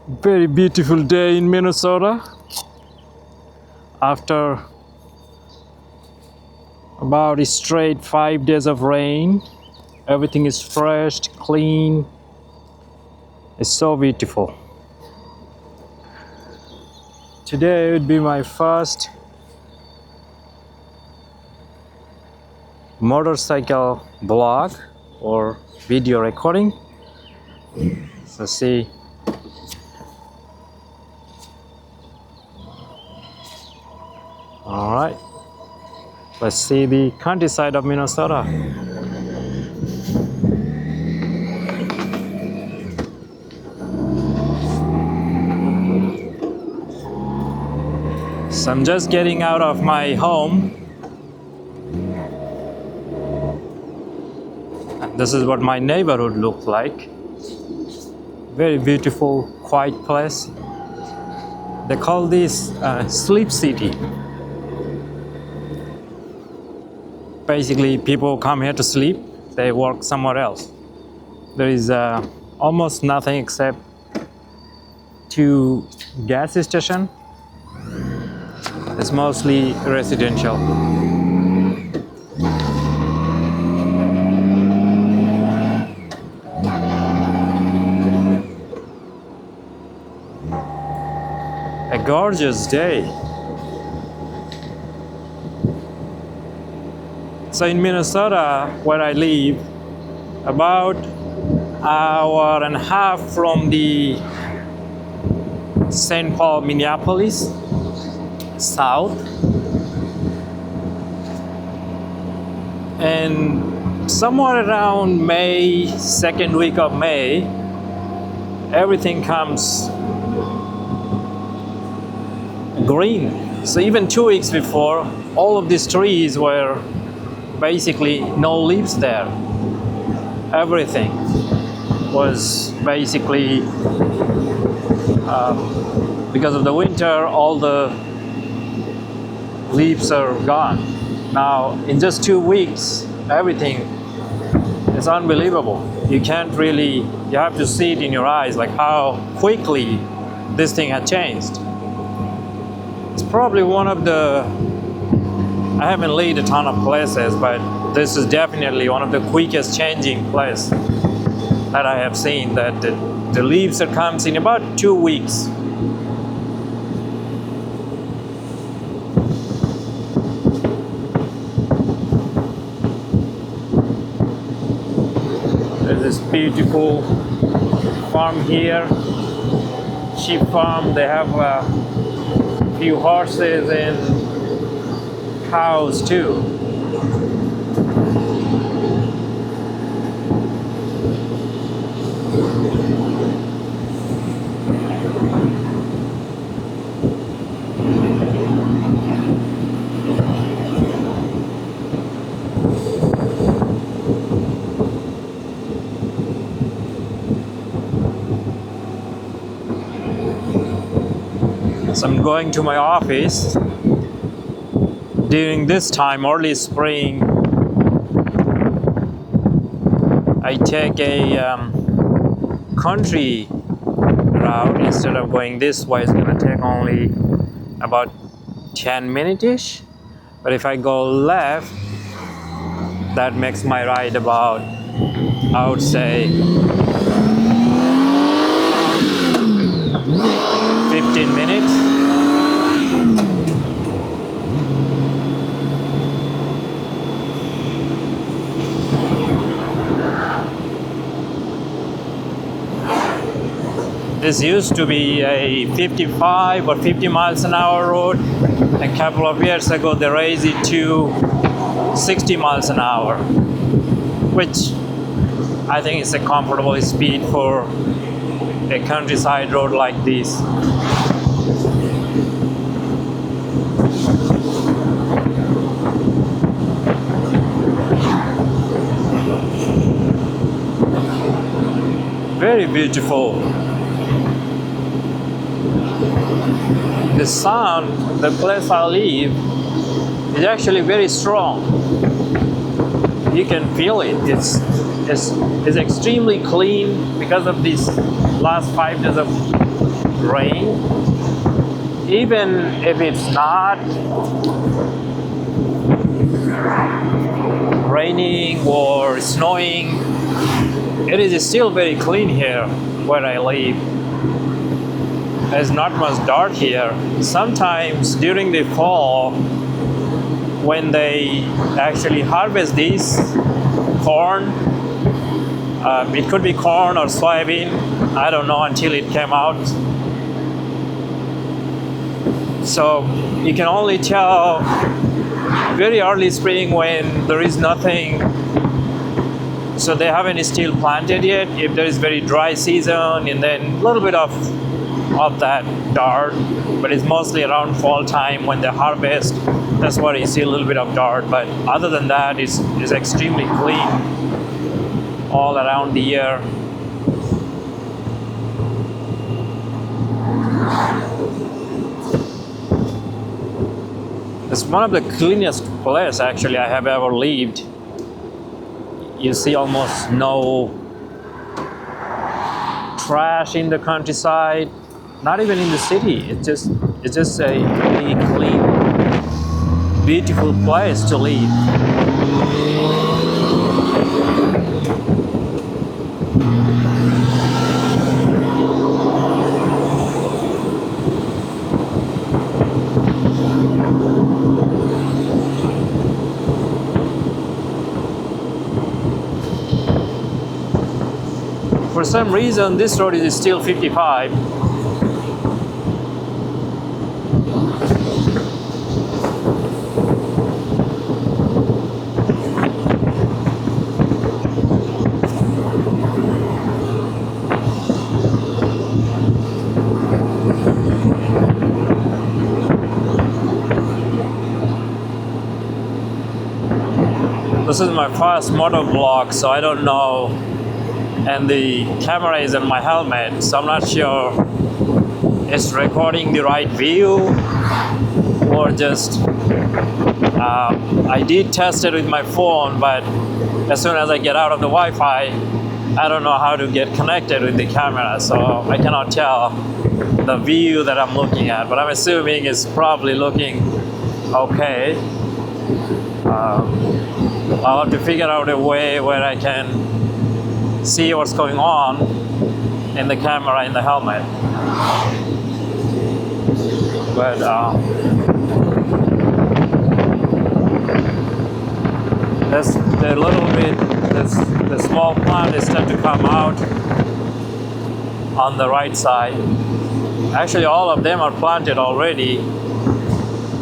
Very beautiful day in Minnesota. After about a straight 5 days of rain, everything is fresh, clean. It's so beautiful. Today would be my first motorcycle vlog or video recording. So see. All right, let's see the countryside of Minnesota. So I'm just getting out of my home. This is what my neighborhood looks like. Very beautiful, quiet place. They call this Sleep City. Basically, people come here to sleep, they work somewhere else. There is almost nothing except 2 gas stations. It's mostly residential. A gorgeous day. So in Minnesota, where I live, about an hour and a half from the St. Paul, Minneapolis, south. And somewhere around May, second week of May, everything comes green. So even 2 weeks before, all of these trees were basically no leaves there. Everything was basically because of the winter, all the leaves are gone. Now in just 2 weeks, everything is unbelievable. You can't really, you have to see it in your eyes, like how quickly this thing had changed. It's probably one of the, I haven't lived a ton of places, but this is definitely one of the quickest changing places that I have seen, that the leaves that comes in about 2 weeks. There's this beautiful farm here, sheep farm. They have a few horses and cows too. So I'm going to my office. During this time, early spring, I take a country route. Instead of going this way, it's gonna take only about 10 minutes-ish. But if I go left, that makes my ride about, I would say, 15 minutes. This used to be a 55 or 50 miles an hour road. A couple of years ago, they raised it to 60 miles an hour, which I think is a comfortable speed for a countryside road like this. Very beautiful. The sound, the place I live, is actually very strong. You can feel it. It's extremely clean because of these last 5 days of rain. Even if it's not raining or snowing, it is still very clean here where I live. There's not much dirt here. Sometimes during the fall, when they actually harvest this corn, it could be corn or soybean, I don't know until it came out. So you can only tell very early spring when there is nothing, so they haven't still planted yet. If there is very dry season, and then a little bit of that dirt, but it's mostly around fall time when they harvest. That's why you see a little bit of dirt, but other than that, it's extremely clean all around the year. It's one of the cleanest places actually I have ever lived. You see almost no trash in the countryside, not even in the city. It's just a really clean, beautiful place to live. For some reason, this road is still 55. This is my first motor vlog, so I don't know. And the camera is on my helmet, so I'm not sure it's recording the right view or just I did test it with my phone, but as soon as I get out of the Wi-Fi, I don't know how to get connected with the camera, so I cannot tell the view that I'm looking at, but I'm assuming it's probably looking okay. I'll have to figure out a way where I can see what's going on in the camera in the helmet. But that's the little bit, the small plant is starting to come out on the right side. Actually, all of them are planted already,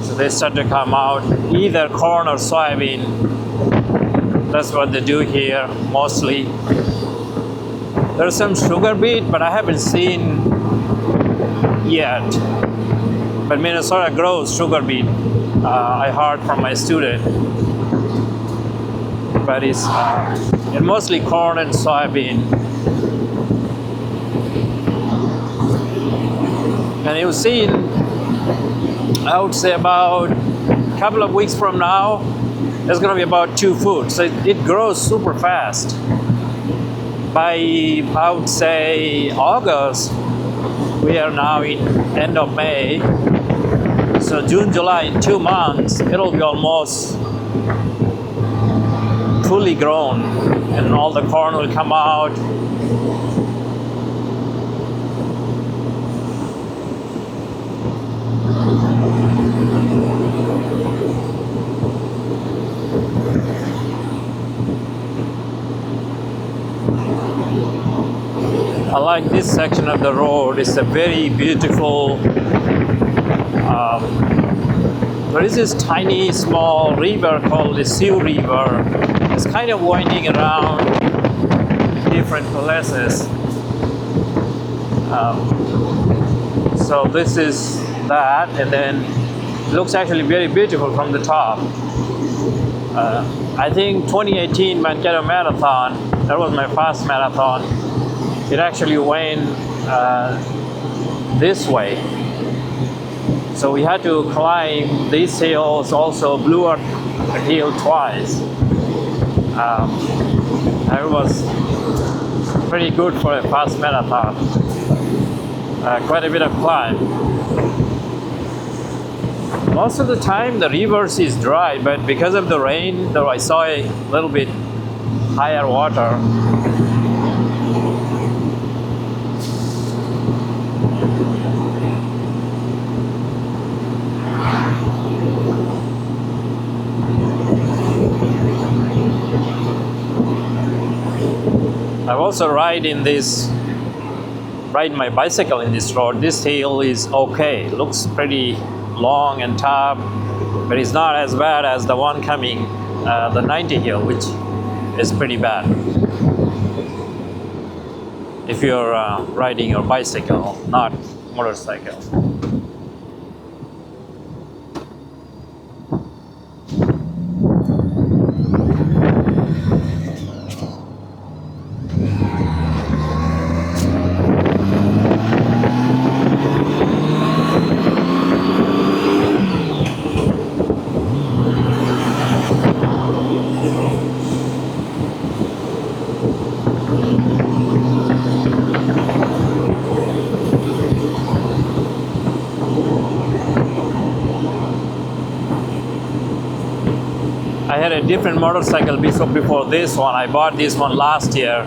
so they start to come out, either corn or soybean. That's what they do here mostly. There's some sugar beet, but I haven't seen yet. But Minnesota grows sugar beet. I heard from my student. But it's mostly corn and soybean. And you'll see, I would say about a couple of weeks from now, there's going to be about 2 foot. So it grows super fast. By, I would say, August, we are now in end of May. So June, July, in 2 months, it'll be almost fully grown and all the corn will come out. I like this section of the road. It's a very beautiful, there is this tiny small river called the Sioux River. It's kind of winding around different places. So this is that, and then it looks actually very beautiful from the top. I think 2018 Mankato Marathon, that was my first marathon. It actually went this way. So we had to climb these hills, also Blue Earth Hill twice. It was pretty good for a fast marathon. quite a bit of climb. Most of the time the rivers is dry, but because of the rain, though I saw a little bit higher water. I've also ride my bicycle in this road. This hill is okay. It looks pretty long and tough, but it's not as bad as the one coming, the 90 hill, which is pretty bad if you're riding your bicycle, not motorcycle. I had a different motorcycle before this one. I bought this one last year.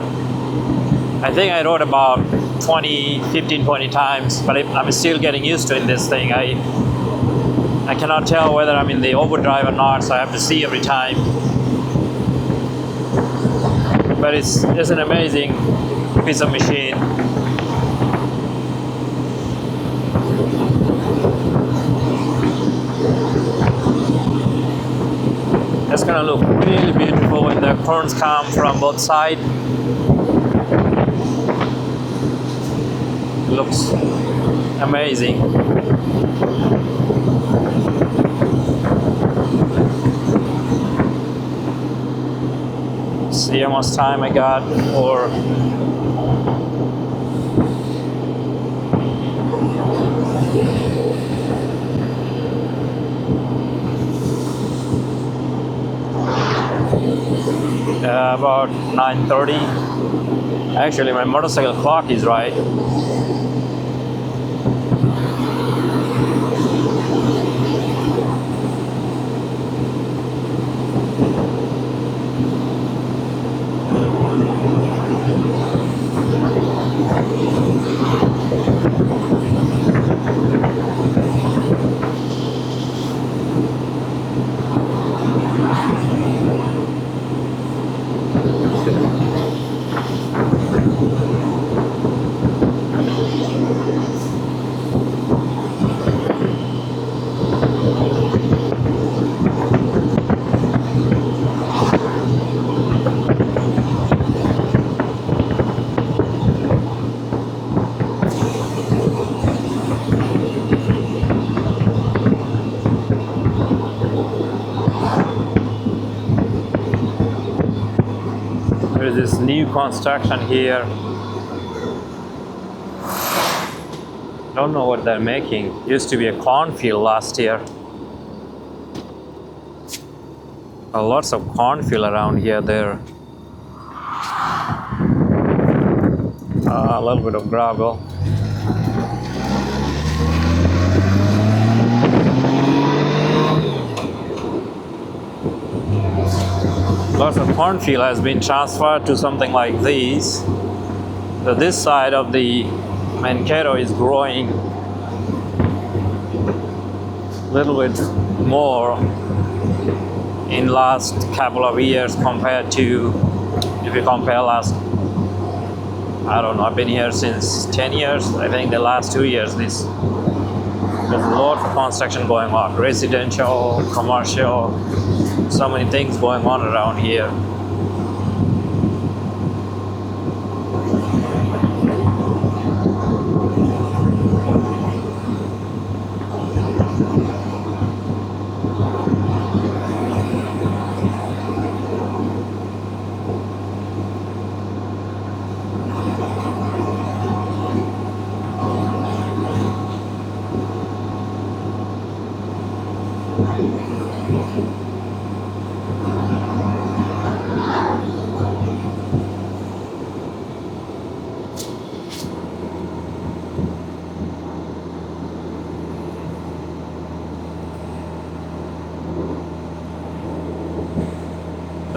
I think I rode about 15, 20 times, but I'm still getting used to in this thing. I cannot tell whether I'm in the overdrive or not, so I have to see every time. But it's an amazing piece of machine. It's gonna look really beautiful when the corns come from both sides. It looks amazing. See how much time I got for about 9:30. Actually, my motorcycle clock is right. There is this new construction here. Don't know what they're making. Used to be a cornfield last year. Lots of cornfield around here. There. A little bit of gravel. Lots of cornfield has been transferred to something like this. So this side of the Mankato is growing a little bit more in last couple of years compared to, if you compare last, I don't know, I've been here since 10 years. I think the last 2 years there's a lot of construction going on, residential, commercial, so many things going on around here.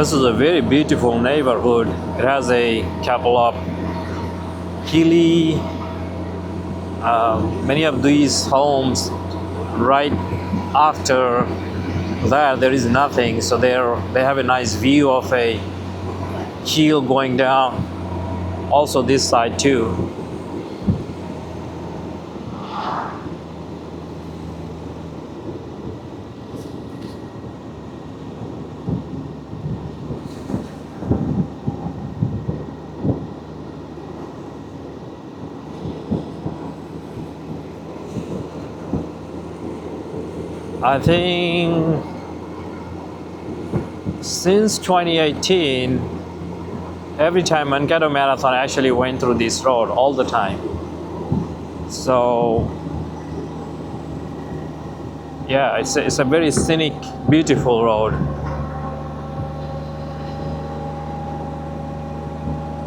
This is a very beautiful neighborhood. It has a couple of hilly, many of these homes right after that there is nothing, so they have a nice view of a hill going down. Also this side too. I think since 2018, every time Mankato Marathon I actually went through this road all the time. So yeah, it's a very scenic, beautiful road.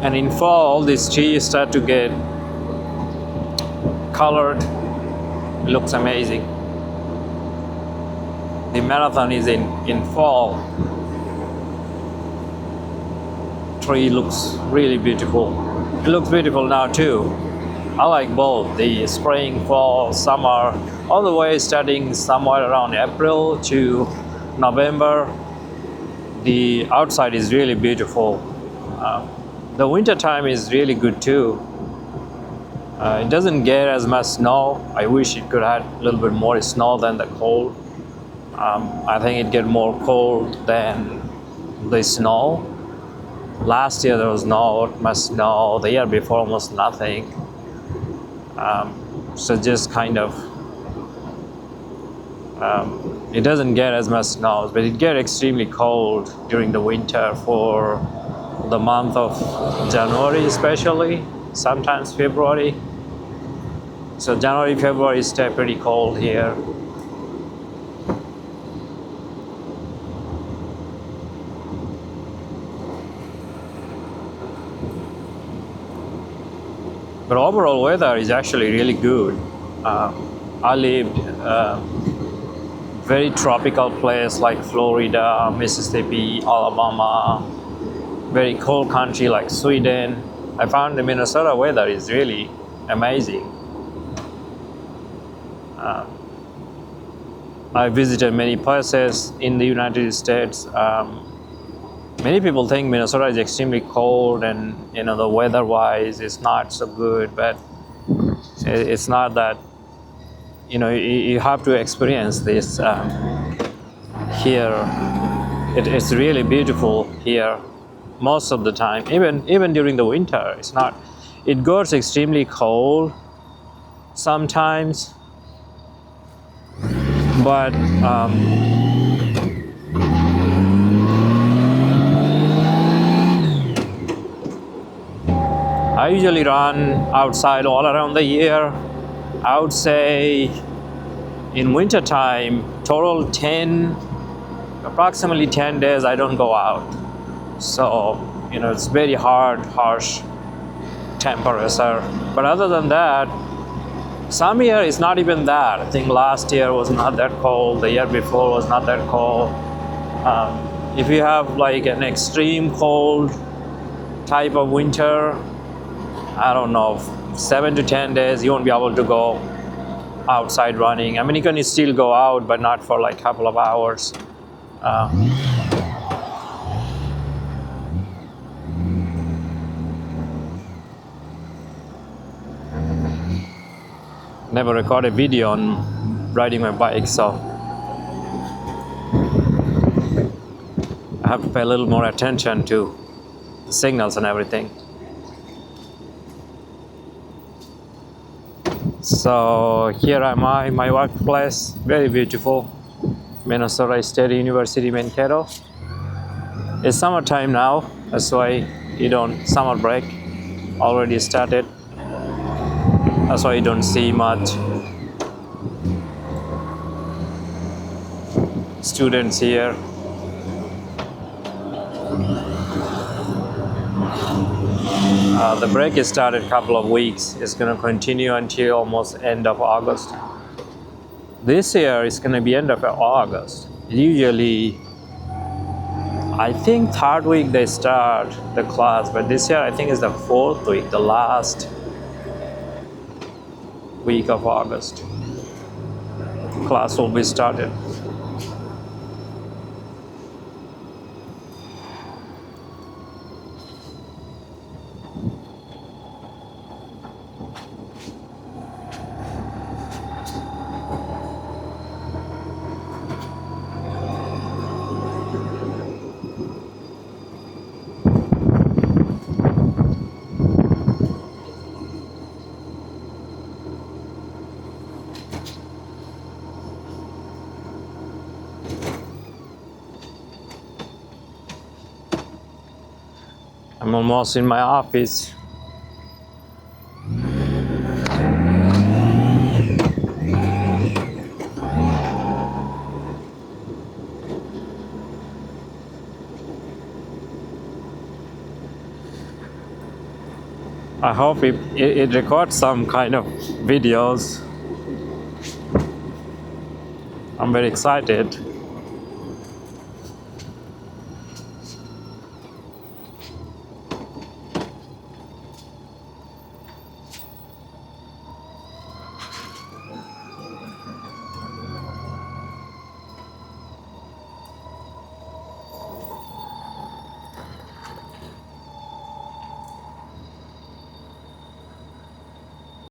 And in fall, these trees start to get colored. It looks amazing. The marathon is in fall. Tree looks really beautiful. It looks beautiful now too. I like both the spring, fall, summer, all the way starting somewhere around April to November. The outside is really beautiful. The winter time is really good too. It doesn't get as much snow. I wish it could have a little bit more snow than the cold. I think it get more cold than the snow. Last year there was not much snow. The year before almost nothing. So just kind of, it doesn't get as much snow, but it gets extremely cold during the winter for the month of January especially, sometimes February. So January, February stay pretty cold here. But overall weather is actually really good. I lived very tropical place like Florida, Mississippi, Alabama, very cold country like Sweden. I found the Minnesota weather is really amazing. I visited many places in the United States. Many people think Minnesota is extremely cold and the weather-wise it's not so good, but it's not that. You have to experience this here. It's really beautiful here most of the time. Even during the winter, it's not. It goes extremely cold sometimes, but I usually run outside all around the year. I would say in winter time, total approximately 10 days I don't go out. So, it's very harsh temperature. But other than that, some year it's not even that. I think last year was not that cold. The year before was not that cold. If you have like an extreme cold type of winter, I don't know, 7 to 10 days, you won't be able to go outside running. I mean, you can still go out, but not for like a couple of hours. Never record a video on riding my bike, so I have to pay a little more attention to the signals and everything. So here am I, my workplace, very beautiful, Minnesota State University, Mankato. It's summertime now, that's why summer break already started. That's why you don't see much students here. The break is started a couple of weeks. It's going to continue until almost end of August. This year it's going to be end of August. Usually I think third week they start the class, but this year I think it's the fourth week, the last week of August. Class will be started. I'm almost in my office. I hope it records some kind of videos. I'm very excited.